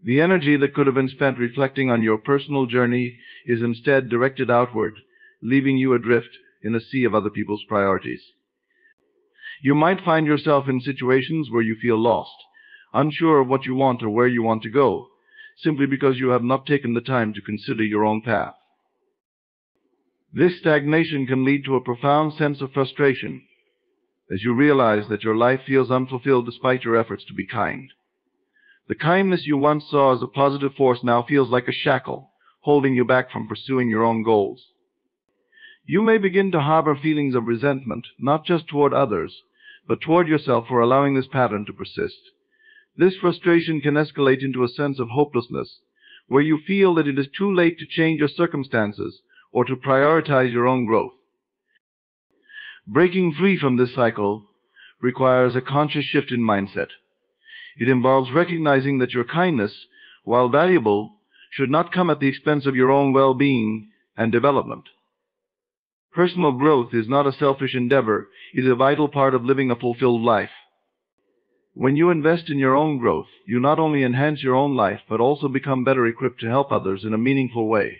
The energy that could have been spent reflecting on your personal journey is instead directed outward, leaving you adrift in a sea of other people's priorities. You might find yourself in situations where you feel lost, unsure of what you want or where you want to go, simply because you have not taken the time to consider your own path. This stagnation can lead to a profound sense of frustration, as you realize that your life feels unfulfilled despite your efforts to be kind. The kindness you once saw as a positive force now feels like a shackle, holding you back from pursuing your own goals. You may begin to harbor feelings of resentment, not just toward others, but toward yourself for allowing this pattern to persist. This frustration can escalate into a sense of hopelessness, where you feel that it is too late to change your circumstances or to prioritize your own growth. Breaking free from this cycle requires a conscious shift in mindset. It involves recognizing that your kindness, while valuable, should not come at the expense of your own well-being and development. Personal growth is not a selfish endeavor, it is a vital part of living a fulfilled life. When you invest in your own growth, you not only enhance your own life, but also become better equipped to help others in a meaningful way.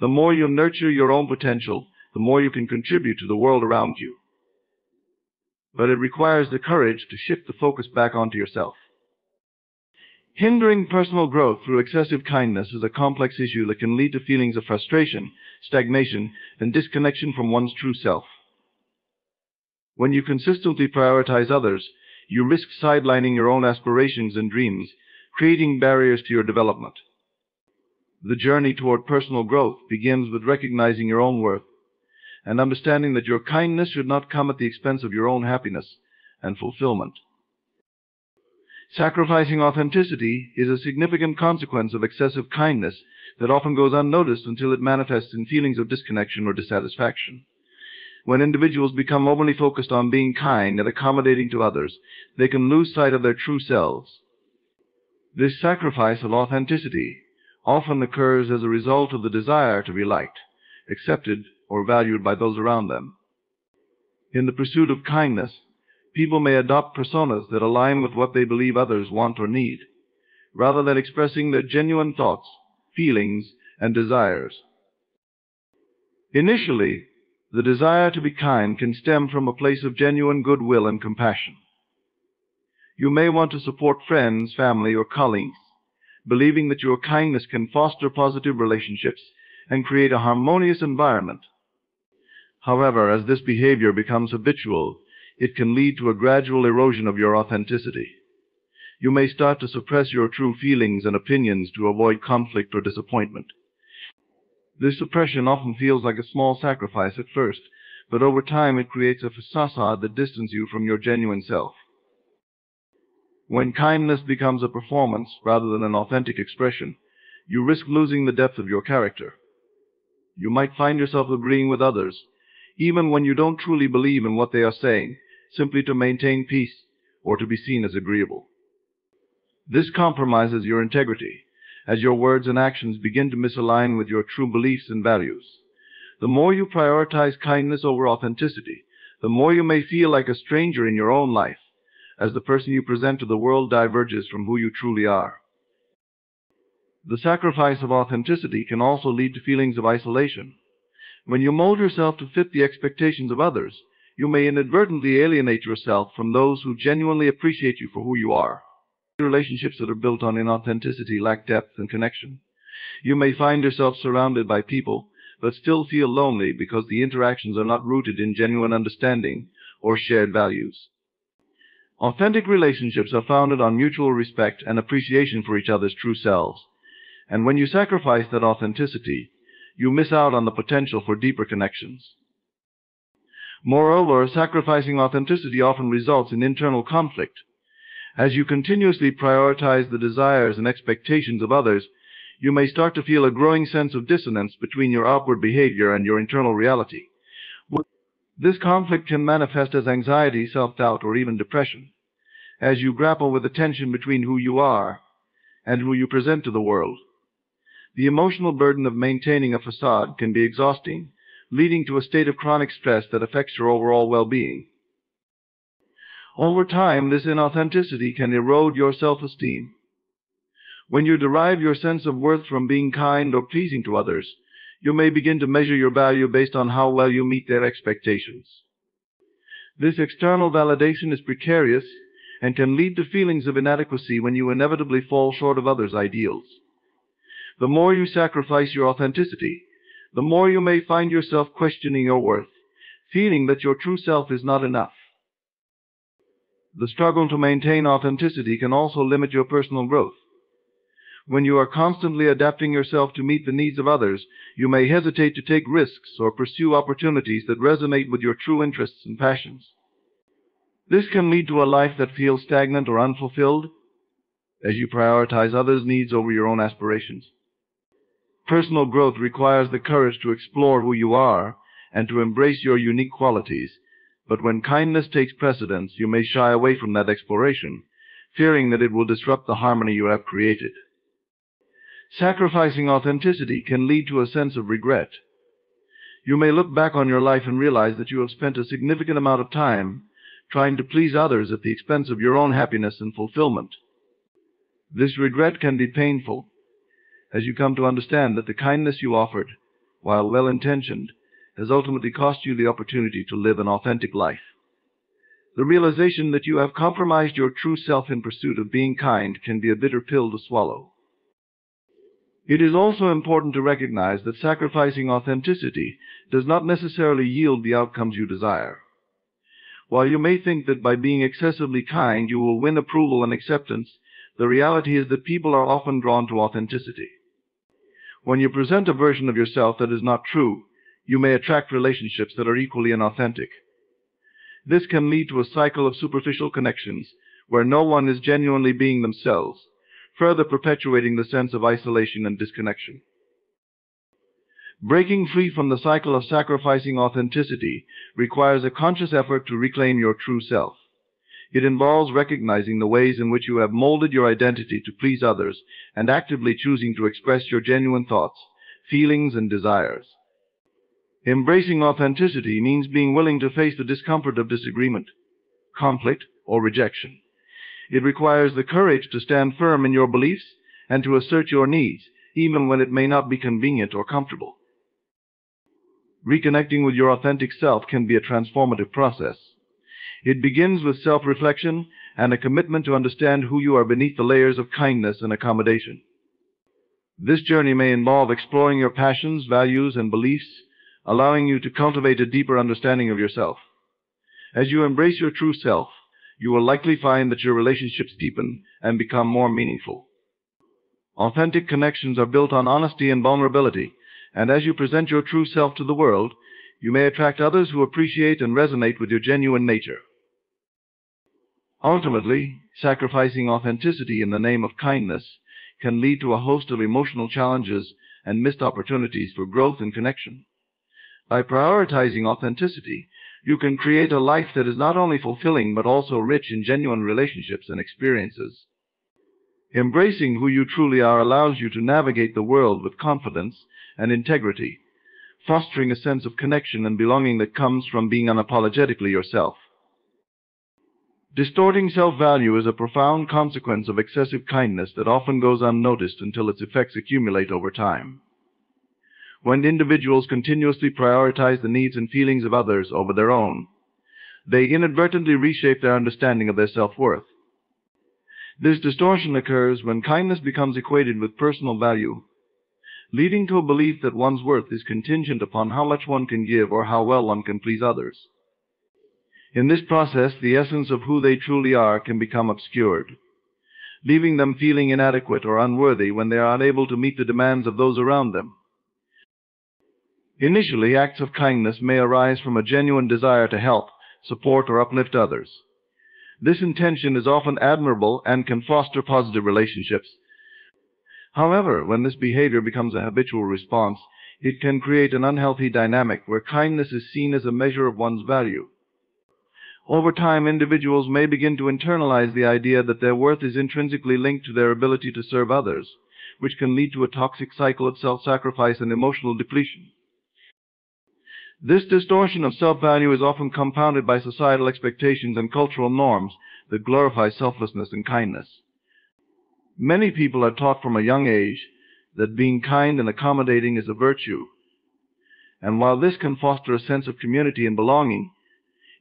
The more you nurture your own potential, the more you can contribute to the world around you. But it requires the courage to shift the focus back onto yourself. Hindering personal growth through excessive kindness is a complex issue that can lead to feelings of frustration, stagnation, and disconnection from one's true self. When you consistently prioritize others, you risk sidelining your own aspirations and dreams, creating barriers to your development. The journey toward personal growth begins with recognizing your own worth and understanding that your kindness should not come at the expense of your own happiness and fulfillment. Sacrificing authenticity is a significant consequence of excessive kindness that often goes unnoticed until it manifests in feelings of disconnection or dissatisfaction. When individuals become overly focused on being kind and accommodating to others, they can lose sight of their true selves. This sacrifice of authenticity often occurs as a result of the desire to be liked, accepted, or valued by those around them. In the pursuit of kindness, people may adopt personas that align with what they believe others want or need, rather than expressing their genuine thoughts, feelings, and desires. Initially, the desire to be kind can stem from a place of genuine goodwill and compassion. You may want to support friends, family, or colleagues, believing that your kindness can foster positive relationships and create a harmonious environment. However, as this behavior becomes habitual, it can lead to a gradual erosion of your authenticity. You may start to suppress your true feelings and opinions to avoid conflict or disappointment. This suppression often feels like a small sacrifice at first, but over time it creates a facade that distances you from your genuine self. When kindness becomes a performance rather than an authentic expression, you risk losing the depth of your character. You might find yourself agreeing with others, even when you don't truly believe in what they are saying, simply to maintain peace or to be seen as agreeable. This compromises your integrity, as your words and actions begin to misalign with your true beliefs and values. The more you prioritize kindness over authenticity, the more you may feel like a stranger in your own life, as the person you present to the world diverges from who you truly are. The sacrifice of authenticity can also lead to feelings of isolation. When you mold yourself to fit the expectations of others, you may inadvertently alienate yourself from those who genuinely appreciate you for who you are. Relationships that are built on inauthenticity lack depth and connection. You may find yourself surrounded by people, but still feel lonely because the interactions are not rooted in genuine understanding or shared values. Authentic relationships are founded on mutual respect and appreciation for each other's true selves. And when you sacrifice that authenticity, you miss out on the potential for deeper connections. Moreover, sacrificing authenticity often results in internal conflict. As you continuously prioritize the desires and expectations of others, you may start to feel a growing sense of dissonance between your outward behavior and your internal reality. This conflict can manifest as anxiety, self-doubt, or even depression, as you grapple with the tension between who you are and who you present to the world. The emotional burden of maintaining a facade can be exhausting, leading to a state of chronic stress that affects your overall well-being. Over time, this inauthenticity can erode your self-esteem. When you derive your sense of worth from being kind or pleasing to others, you may begin to measure your value based on how well you meet their expectations. This external validation is precarious and can lead to feelings of inadequacy when you inevitably fall short of others' ideals. The more you sacrifice your authenticity, the more you may find yourself questioning your worth, feeling that your true self is not enough. The struggle to maintain authenticity can also limit your personal growth. When you are constantly adapting yourself to meet the needs of others, you may hesitate to take risks or pursue opportunities that resonate with your true interests and passions. This can lead to a life that feels stagnant or unfulfilled, as you prioritize others' needs over your own aspirations. Personal growth requires the courage to explore who you are and to embrace your unique qualities, but when kindness takes precedence, you may shy away from that exploration, fearing that it will disrupt the harmony you have created. Sacrificing authenticity can lead to a sense of regret. You may look back on your life and realize that you have spent a significant amount of time trying to please others at the expense of your own happiness and fulfillment. This regret can be painful, as you come to understand that the kindness you offered, while well-intentioned, has ultimately cost you the opportunity to live an authentic life. The realization that you have compromised your true self in pursuit of being kind can be a bitter pill to swallow. It is also important to recognize that sacrificing authenticity does not necessarily yield the outcomes you desire. While you may think that by being excessively kind you will win approval and acceptance, the reality is that people are often drawn to authenticity. When you present a version of yourself that is not true, you may attract relationships that are equally inauthentic. This can lead to a cycle of superficial connections where no one is genuinely being themselves, further perpetuating the sense of isolation and disconnection. Breaking free from the cycle of sacrificing authenticity requires a conscious effort to reclaim your true self. It involves recognizing the ways in which you have molded your identity to please others and actively choosing to express your genuine thoughts, feelings, and desires. Embracing authenticity means being willing to face the discomfort of disagreement, conflict, or rejection. It requires the courage to stand firm in your beliefs and to assert your needs, even when it may not be convenient or comfortable. Reconnecting with your authentic self can be a transformative process. It begins with self-reflection and a commitment to understand who you are beneath the layers of kindness and accommodation. This journey may involve exploring your passions, values, and beliefs, allowing you to cultivate a deeper understanding of yourself. As you embrace your true self, you will likely find that your relationships deepen and become more meaningful. Authentic connections are built on honesty and vulnerability, and as you present your true self to the world, you may attract others who appreciate and resonate with your genuine nature. Ultimately, sacrificing authenticity in the name of kindness can lead to a host of emotional challenges and missed opportunities for growth and connection. By prioritizing authenticity, you can create a life that is not only fulfilling but also rich in genuine relationships and experiences. Embracing who you truly are allows you to navigate the world with confidence and integrity, fostering a sense of connection and belonging that comes from being unapologetically yourself. Distorting self-value is a profound consequence of excessive kindness that often goes unnoticed until its effects accumulate over time. When individuals continuously prioritize the needs and feelings of others over their own, they inadvertently reshape their understanding of their self-worth. This distortion occurs when kindness becomes equated with personal value, leading to a belief that one's worth is contingent upon how much one can give or how well one can please others. In this process, the essence of who they truly are can become obscured, leaving them feeling inadequate or unworthy when they are unable to meet the demands of those around them. Initially, acts of kindness may arise from a genuine desire to help, support, or uplift others. This intention is often admirable and can foster positive relationships. However, when this behavior becomes a habitual response, it can create an unhealthy dynamic where kindness is seen as a measure of one's value. Over time, individuals may begin to internalize the idea that their worth is intrinsically linked to their ability to serve others, which can lead to a toxic cycle of self-sacrifice and emotional depletion. This distortion of self-value is often compounded by societal expectations and cultural norms that glorify selflessness and kindness. Many people are taught from a young age that being kind and accommodating is a virtue, and while this can foster a sense of community and belonging,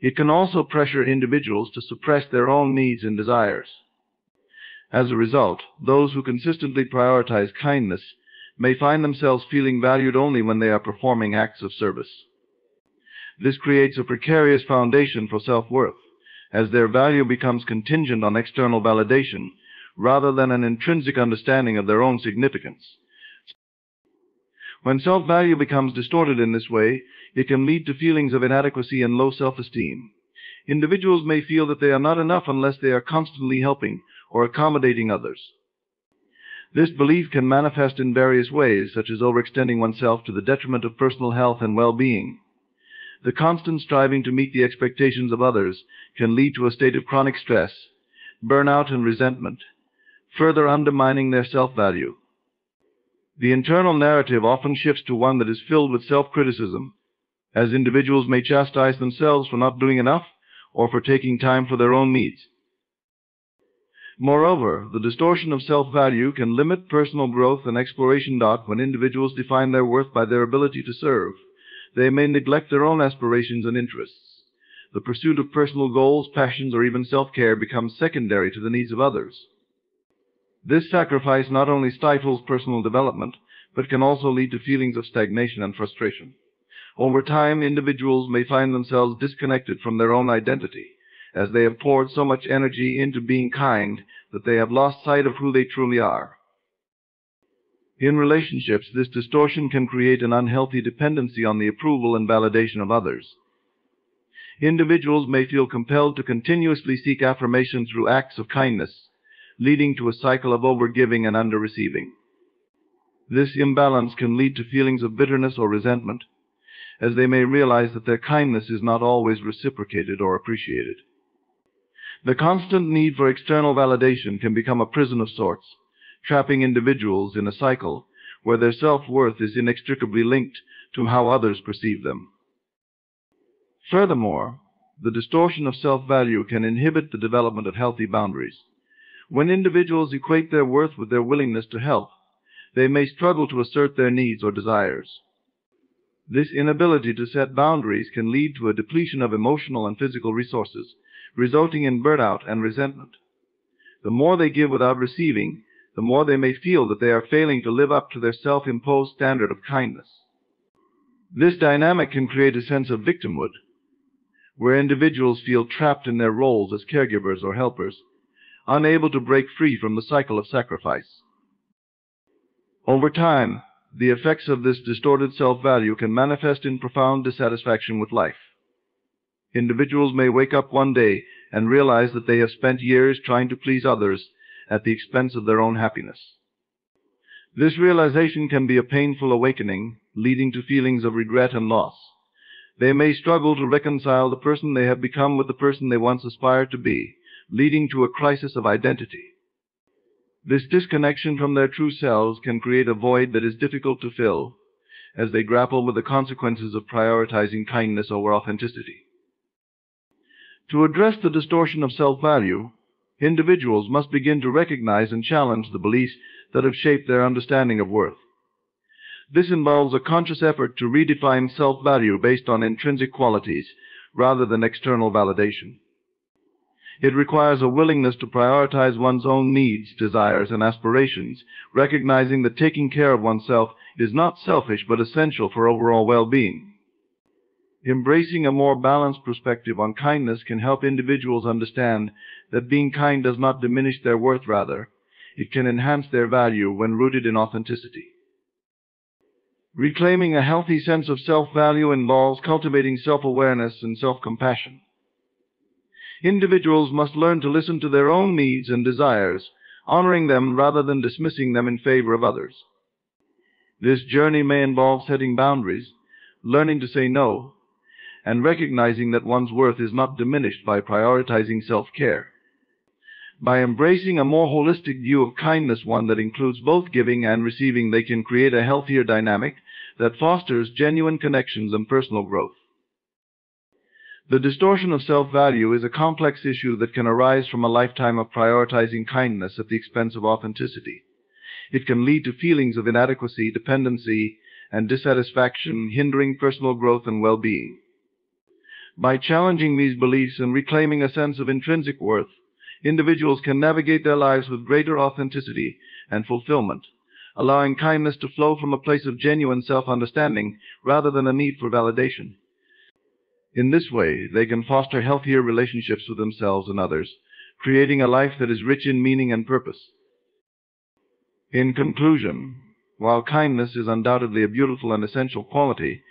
it can also pressure individuals to suppress their own needs and desires. As a result, those who consistently prioritize kindness may find themselves feeling valued only when they are performing acts of service. This creates a precarious foundation for self-worth, as their value becomes contingent on external validation rather than an intrinsic understanding of their own significance. When self-value becomes distorted in this way, it can lead to feelings of inadequacy and low self-esteem. Individuals may feel that they are not enough unless they are constantly helping or accommodating others. This belief can manifest in various ways, such as overextending oneself to the detriment of personal health and well-being. The constant striving to meet the expectations of others can lead to a state of chronic stress, burnout, and resentment, further undermining their self-value. The internal narrative often shifts to one that is filled with self-criticism, as individuals may chastise themselves for not doing enough or for taking time for their own needs. Moreover, the distortion of self-value can limit personal growth and exploration. When individuals define their worth by their ability to serve, they may neglect their own aspirations and interests. The pursuit of personal goals, passions, or even self-care becomes secondary to the needs of others. This sacrifice not only stifles personal development, but can also lead to feelings of stagnation and frustration. Over time, individuals may find themselves disconnected from their own identity, as they have poured so much energy into being kind that they have lost sight of who they truly are. In relationships, this distortion can create an unhealthy dependency on the approval and validation of others. Individuals may feel compelled to continuously seek affirmation through acts of kindness, leading to a cycle of overgiving and under-receiving. This imbalance can lead to feelings of bitterness or resentment, as they may realize that their kindness is not always reciprocated or appreciated. The constant need for external validation can become a prison of sorts, trapping individuals in a cycle where their self-worth is inextricably linked to how others perceive them. Furthermore, the distortion of self-value can inhibit the development of healthy boundaries. When individuals equate their worth with their willingness to help, they may struggle to assert their needs or desires. This inability to set boundaries can lead to a depletion of emotional and physical resources, resulting in burnout and resentment. The more they give without receiving, the more they may feel that they are failing to live up to their self-imposed standard of kindness. This dynamic can create a sense of victimhood, where individuals feel trapped in their roles as caregivers or helpers, unable to break free from the cycle of sacrifice. Over time, the effects of this distorted self-value can manifest in profound dissatisfaction with life. Individuals may wake up one day and realize that they have spent years trying to please others at the expense of their own happiness. This realization can be a painful awakening, leading to feelings of regret and loss. They may struggle to reconcile the person they have become with the person they once aspired to be, leading to a crisis of identity. This disconnection from their true selves can create a void that is difficult to fill, as they grapple with the consequences of prioritizing kindness over authenticity. To address the distortion of self-value, individuals must begin to recognize and challenge the beliefs that have shaped their understanding of worth. This involves a conscious effort to redefine self-value based on intrinsic qualities rather than external validation. It requires a willingness to prioritize one's own needs, desires, and aspirations, recognizing that taking care of oneself is not selfish but essential for overall well-being. Embracing a more balanced perspective on kindness can help individuals understand that being kind does not diminish their worth. Rather, it can enhance their value when rooted in authenticity. Reclaiming a healthy sense of self-value involves cultivating self-awareness and self-compassion. Individuals must learn to listen to their own needs and desires, honoring them rather than dismissing them in favor of others. This journey may involve setting boundaries, learning to say no, and recognizing that one's worth is not diminished by prioritizing self-care. By embracing a more holistic view of kindness, one that includes both giving and receiving, they can create a healthier dynamic that fosters genuine connections and personal growth. The distortion of self-value is a complex issue that can arise from a lifetime of prioritizing kindness at the expense of authenticity. It can lead to feelings of inadequacy, dependency, and dissatisfaction, hindering personal growth and well-being. By challenging these beliefs and reclaiming a sense of intrinsic worth, individuals can navigate their lives with greater authenticity and fulfillment, allowing kindness to flow from a place of genuine self-understanding rather than a need for validation. In this way, they can foster healthier relationships with themselves and others, creating a life that is rich in meaning and purpose. In conclusion, while kindness is undoubtedly a beautiful and essential quality,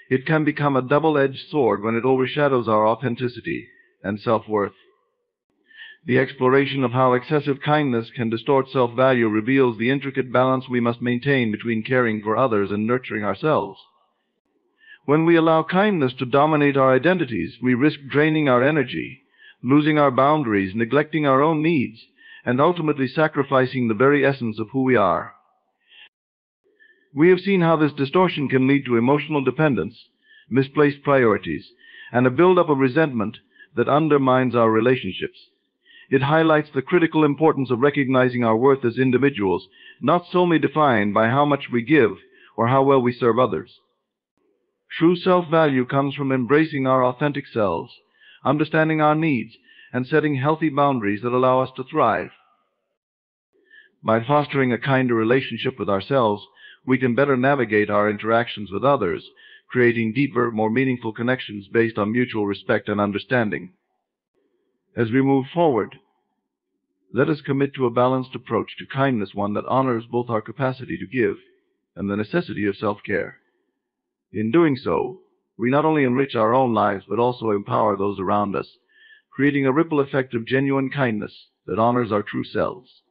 it can become a double-edged sword when it overshadows our authenticity and self-worth. The exploration of how excessive kindness can distort self-value reveals the intricate balance we must maintain between caring for others and nurturing ourselves. When we allow kindness to dominate our identities, we risk draining our energy, losing our boundaries, neglecting our own needs, and ultimately sacrificing the very essence of who we are. We have seen how this distortion can lead to emotional dependence, misplaced priorities, and a buildup of resentment that undermines our relationships. It highlights the critical importance of recognizing our worth as individuals, not solely defined by how much we give or how well we serve others. True self-value comes from embracing our authentic selves, understanding our needs, and setting healthy boundaries that allow us to thrive. By fostering a kinder relationship with ourselves, we can better navigate our interactions with others, creating deeper, more meaningful connections based on mutual respect and understanding. As we move forward, let us commit to a balanced approach to kindness, one that honors both our capacity to give and the necessity of self-care. In doing so, we not only enrich our own lives, but also empower those around us, creating a ripple effect of genuine kindness that honors our true selves.